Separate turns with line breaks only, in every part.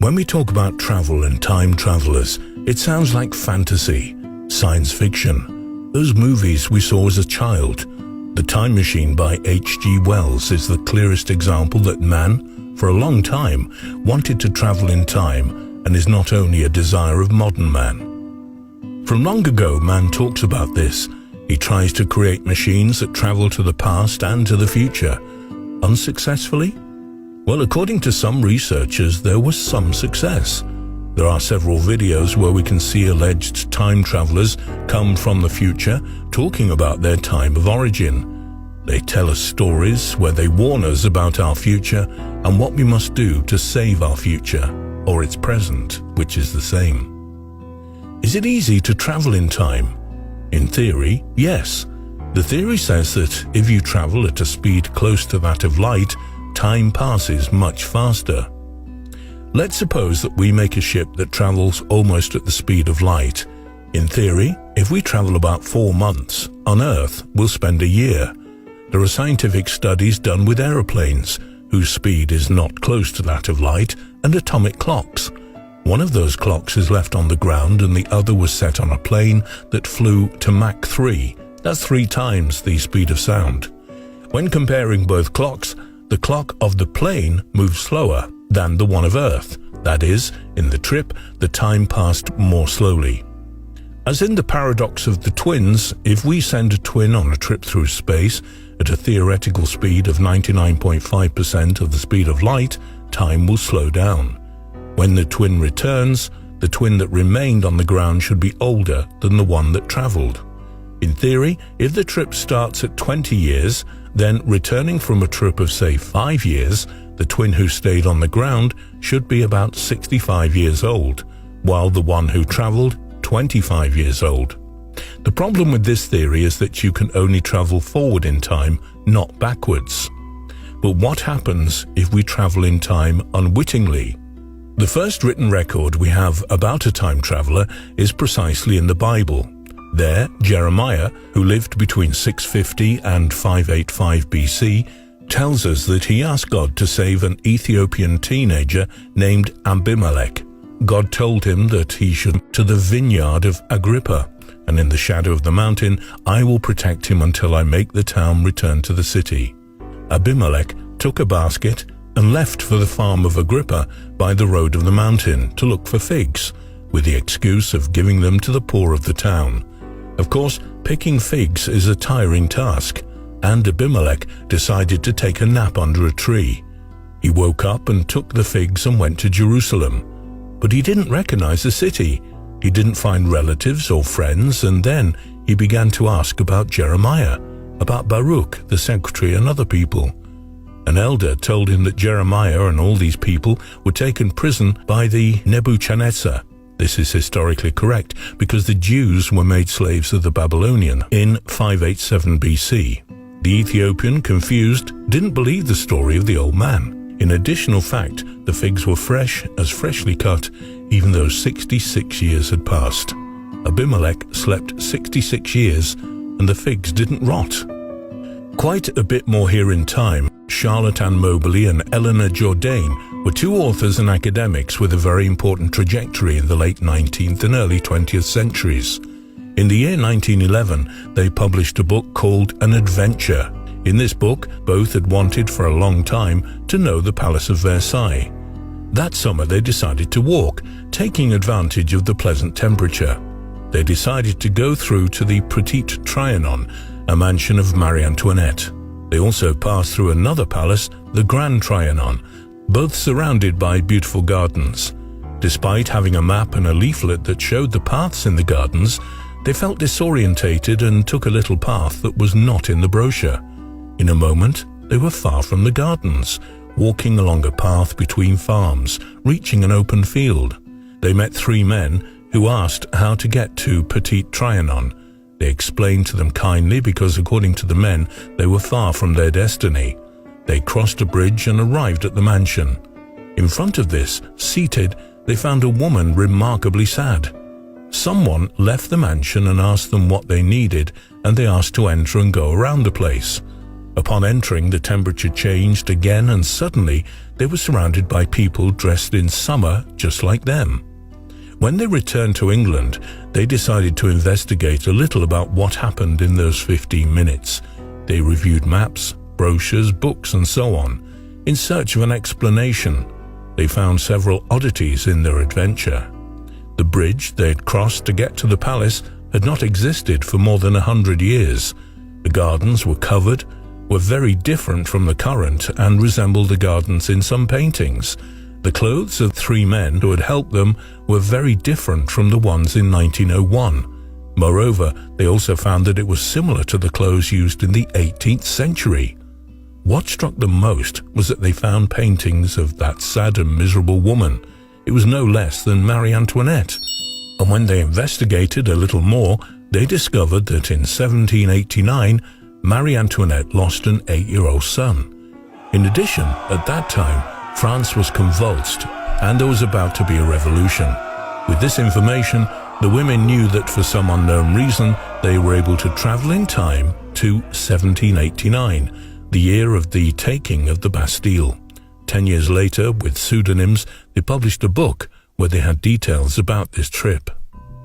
When we talk about travel and time travelers, it sounds like fantasy, science fiction. Those movies we saw as a child. The Time Machine by H.G. Wells is the clearest example that man, for a long time, wanted to travel in time and is not only a desire of modern man. From long ago, man talks about this. He tries to create machines that travel to the past and to the future. Unsuccessfully? Well, according to some researchers, there was some success. There are several videos where we can see alleged time travelers come from the future talking about their time of origin. They tell us stories where they warn us about our future and what we must do to save our future, or its present, which is the same. Is it easy to travel in time? In theory, yes. The theory says that if you travel at a speed close to that of light, time passes much faster. Let's suppose that we make a ship that travels almost at the speed of light. In theory, if we travel about 4 months, on Earth we'll spend a year. There are scientific studies done with aeroplanes, whose speed is not close to that of light, and atomic clocks. One of those clocks is left on the ground and the other was set on a plane that flew to Mach 3. That's 3 times the speed of sound. When comparing both clocks, the clock of the plane moves slower than the one of Earth. That is, in the trip, the time passed more slowly. As in the paradox of the twins, if we send a twin on a trip through space at a theoretical speed of 99.5% of the speed of light, time will slow down. When the twin returns, the twin that remained on the ground should be older than the one that traveled. In theory, if the trip starts at 20 years, then returning from a trip of say 5 years, the twin who stayed on the ground should be about 65 years old, while the one who traveled 25 years old. The problem with this theory is that you can only travel forward in time, not backwards. But what happens if we travel in time unwittingly? The first written record we have about a time traveler is precisely in the Bible. There, Jeremiah, who lived between 650 and 585 BC, tells us that he asked God to save an Ethiopian teenager named Abimelech. God told him that he should to the vineyard of Agrippa, and in the shadow of the mountain I will protect him until I make the town return to the city. Abimelech took a basket and left for the farm of Agrippa by the road of the mountain to look for figs, with the excuse of giving them to the poor of the town. Of course, picking figs is a tiring task, and Abimelech decided to take a nap under a tree. He woke up and took the figs and went to Jerusalem. But he didn't recognize the city. He didn't find relatives or friends, and then he began to ask about Jeremiah, about Baruch, the secretary, and other people. An elder told him that Jeremiah and all these people were taken prisoner by the Nebuchadnezzar. This is historically correct because the Jews were made slaves of the Babylonian in 587 BC. The Ethiopian, confused, didn't believe the story of the old man. In additional fact, the figs were fresh as freshly cut, even though 66 years had passed. Abimelech slept 66 years and the figs didn't rot. Quite a bit more here in time. Charlotte Ann Mobley and Eleanor Jourdain were 2 authors and academics with a very important trajectory in the late 19th and early 20th centuries. In the year 1911, they published a book called An Adventure. In this book, both had wanted for a long time to know the Palace of Versailles. That summer they decided to walk, taking advantage of the pleasant temperature. They decided to go through to the Petit Trianon, a mansion of Marie Antoinette. They also passed through another palace, the Grand Trianon, both surrounded by beautiful gardens. Despite having a map and a leaflet that showed the paths in the gardens, they felt disorientated and took a little path that was not in the brochure. In a moment, they were far from the gardens, walking along a path between farms, reaching an open field. They met 3 men who asked how to get to Petit Trianon. They explained to them kindly because, according to the men, they were far from their destiny. They crossed a bridge and arrived at the mansion. In front of this, seated, they found a woman remarkably sad. Someone left the mansion and asked them what they needed, and they asked to enter and go around the place. Upon entering, the temperature changed again, and suddenly they were surrounded by people dressed in summer just like them. When they returned to England, they decided to investigate a little about what happened in those 15 minutes. They reviewed maps, brochures, books, and so on, in search of an explanation. They found several oddities in their adventure. The bridge they had crossed to get to the palace had not existed for more than 100 years. The gardens were covered, were very different from the current, and resembled the gardens in some paintings. The clothes of 3 men who had helped them were very different from the ones in 1901. Moreover, they also found that it was similar to the clothes used in the 18th century. What struck them most was that they found paintings of that sad and miserable woman. It was no less than Marie Antoinette. And when they investigated a little more, they discovered that in 1789, Marie Antoinette lost an 8-year-old son. In addition, at that time, France was convulsed, and there was about to be a revolution. With this information, the women knew that for some unknown reason, they were able to travel in time to 1789, the year of the taking of the Bastille. 10 years later, with pseudonyms, they published a book where they had details about this trip.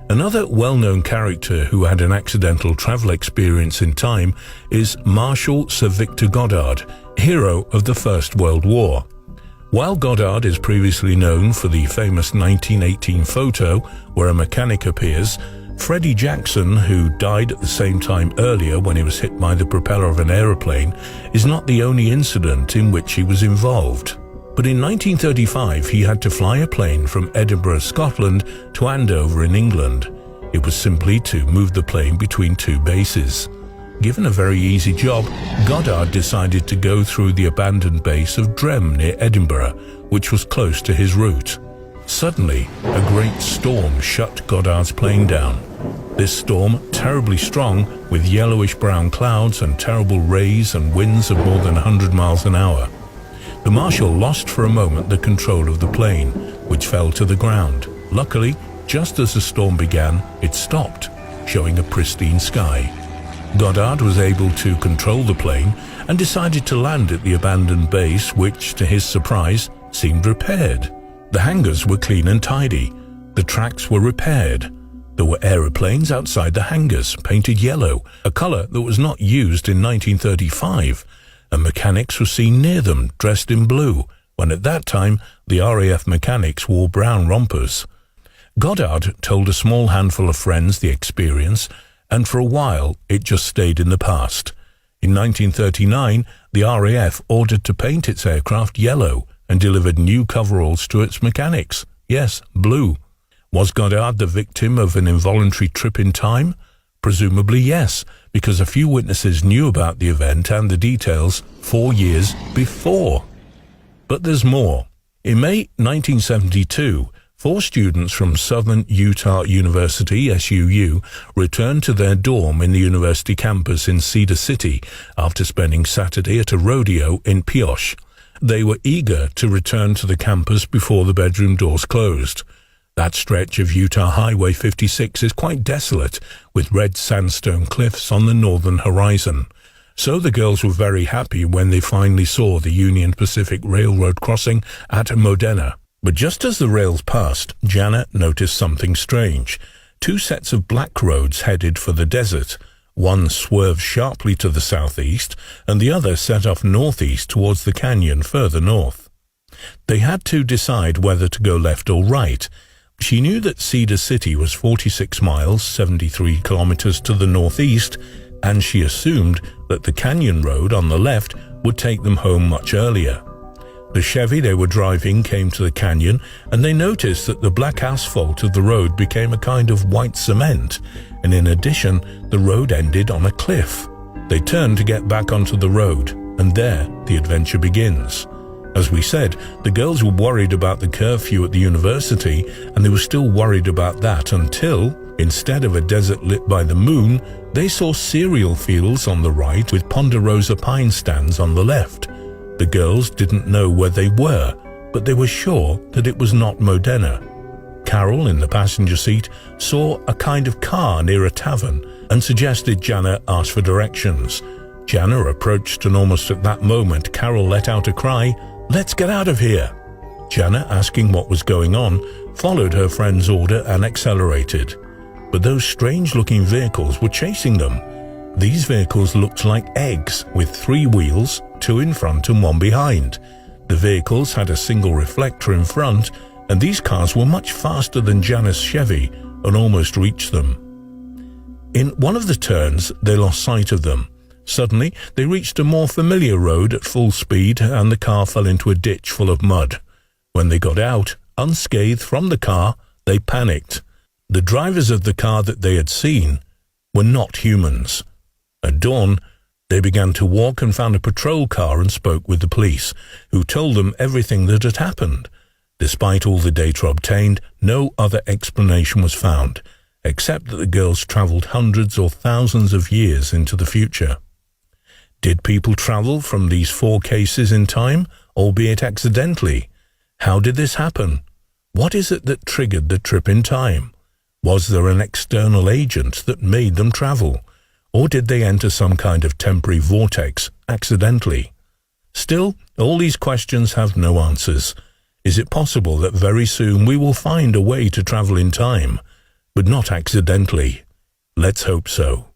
Another well-known character who had an accidental travel experience in time is Marshal Sir Victor Goddard, hero of the First World War. While Goddard is previously known for the famous 1918 photo where a mechanic appears, Freddie Jackson, who died at the same time earlier when he was hit by the propeller of an aeroplane, is not the only incident in which he was involved. But in 1935, he had to fly a plane from Edinburgh, Scotland to Andover in England. It was simply to move the plane between 2 bases. Given a very easy job, Goddard decided to go through the abandoned base of Drem near Edinburgh, which was close to his route. Suddenly, a great storm shut Goddard's plane down. This storm, terribly strong, with yellowish-brown clouds and terrible rays and winds of more than 100 miles an hour. The Marshal lost for a moment the control of the plane, which fell to the ground. Luckily, just as the storm began, it stopped, showing a pristine sky. Goddard was able to control the plane and decided to land at the abandoned base, which, to his surprise, seemed repaired. The hangars were clean and tidy. The tracks were repaired. There were aeroplanes outside the hangars, painted yellow, a color that was not used in 1935, and mechanics were seen near them, dressed in blue, when at that time the RAF mechanics wore brown rompers. Goddard told a small handful of friends the experience, and for a while it just stayed in the past. In 1939, the RAF ordered to paint its aircraft yellow and delivered new coveralls to its mechanics. Yes, blue. Was Goddard the victim of an involuntary trip in time? Presumably yes, because a few witnesses knew about the event and the details 4 years before. But there's more. In May 1972, 4 students from Southern Utah University, SUU, returned to their dorm in the university campus in Cedar City after spending Saturday at a rodeo in Pioche. They were eager to return to the campus before the bedroom doors closed. That stretch of Utah Highway 56 is quite desolate, with red sandstone cliffs on the northern horizon. So the girls were very happy when they finally saw the Union Pacific Railroad crossing at Modena. But just as the rails passed, Janet noticed something strange. 2 sets of black roads headed for the desert. One swerved sharply to the southeast, and the other set off northeast towards the canyon further north. They had to decide whether to go left or right. She knew that Cedar City was 46 miles, 73 kilometers to the northeast, and she assumed that the canyon road on the left would take them home much earlier. The Chevy they were driving came to the canyon, and they noticed that the black asphalt of the road became a kind of white cement, and in addition, the road ended on a cliff. They turned to get back onto the road, and there the adventure begins. As we said, the girls were worried about the curfew at the university, and they were still worried about that until, instead of a desert lit by the moon, they saw cereal fields on the right with ponderosa pine stands on the left. The girls didn't know where they were, but they were sure that it was not Modena. Carol, in the passenger seat, saw a kind of car near a tavern and suggested Jana ask for directions. Jana approached, and almost at that moment Carol let out a cry, "Let's get out of here!" Jana, asking what was going on, followed her friend's order and accelerated. But those strange-looking vehicles were chasing them. These vehicles looked like eggs, with 3 wheels, 2 in front and 1 behind. The vehicles had a single reflector in front, and these cars were much faster than Jana's Chevy and almost reached them. In one of the turns, they lost sight of them. Suddenly, they reached a more familiar road at full speed, and the car fell into a ditch full of mud. When they got out, unscathed from the car, they panicked. The drivers of the car that they had seen were not humans. At dawn, they began to walk and found a patrol car and spoke with the police, who told them everything that had happened. Despite all the data obtained, no other explanation was found, except that the girls travelled hundreds or thousands of years into the future. Did people travel from these 4 cases in time, albeit accidentally? How did this happen? What is it that triggered the trip in time? Was there an external agent that made them travel? Or did they enter some kind of temporary vortex accidentally? Still, all these questions have no answers. Is it possible that very soon we will find a way to travel in time, but not accidentally? Let's hope so.